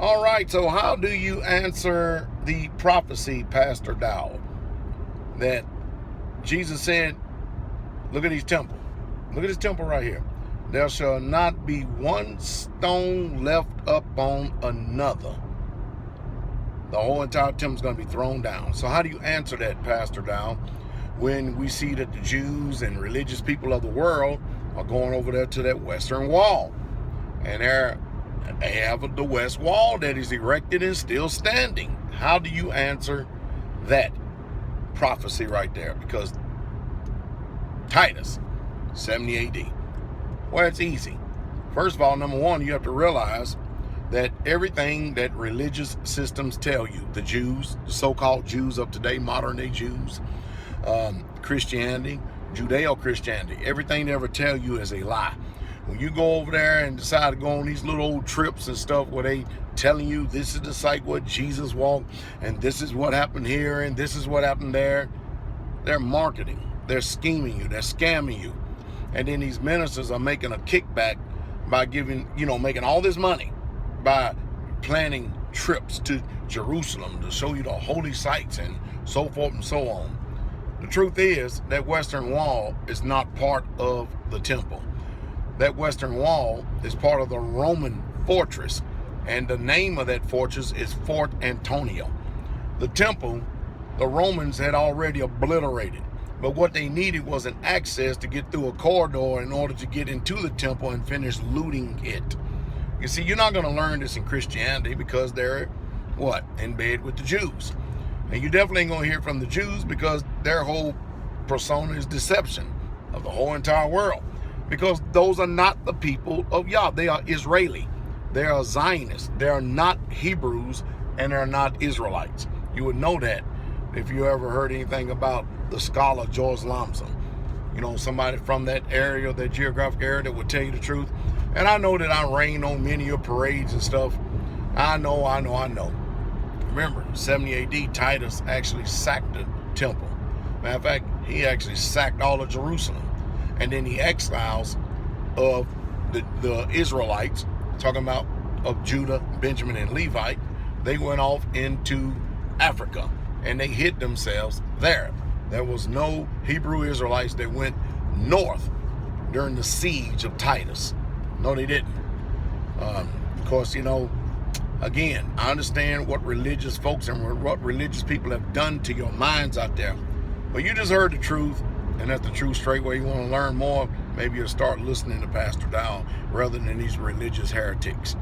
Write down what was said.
All right, so how do you answer the prophecy, Pastordowell, that Jesus said, look at his temple. Look at his temple right here. There shall not be one stone left up on another. The whole entire temple is going to be thrown down. So how do you answer that, Pastordowell, when we see that the Jews and religious people of the world are going over there to that Western Wall? And they have the West Wall that is erected and still standing. How do you answer that prophecy right there? Because Titus, 70 AD. Well, it's easy. First of all, number one, you have to realize that everything that religious systems tell you, the Jews, the so-called Jews of today, modern-day Jews, Christianity, Judeo-Christianity, everything they ever tell you is a lie. When you go over there and decide to go on these little old trips and stuff where they telling you this is the site where Jesus walked and this is what happened here and this is what happened there, they're marketing, they're scheming you, they're scamming you. And then these ministers are making a kickback by making all this money by planning trips to Jerusalem to show you the holy sites and so forth and so on. The truth is that Western Wall is not part of the temple. That Western Wall is part of the Roman fortress, and the name of that fortress is Fort Antonio. The temple, the Romans had already obliterated, but what they needed was an access to get through a corridor in order to get into the temple and finish looting it. You see, you're not going to learn this in Christianity because they're, in bed with the Jews. And you definitely ain't going to hear from the Jews because their whole persona is deception of the whole entire world. Because those are not the people of Yah. They are Israeli. They are Zionists. They are not Hebrews, and they're not Israelites. You would know that if you ever heard anything about the scholar George Lamson. Somebody from that area, that geographic area, that would tell you the truth. And I know that I rain on many of your parades and stuff. I know. Remember, 70 AD, Titus actually sacked the temple. Matter of fact, he actually sacked all of Jerusalem. And then the exiles of the Israelites, talking about of Judah, Benjamin, and Levite, they went off into Africa and they hid themselves there. There was no Hebrew Israelites that went north during the siege of Titus. No, they didn't. Of course, again, I understand what religious folks and what religious people have done to your minds out there. But you just heard the truth. And that's the true straight way. You want to learn more, maybe you'll start listening to Pastordowell rather than these religious heretics.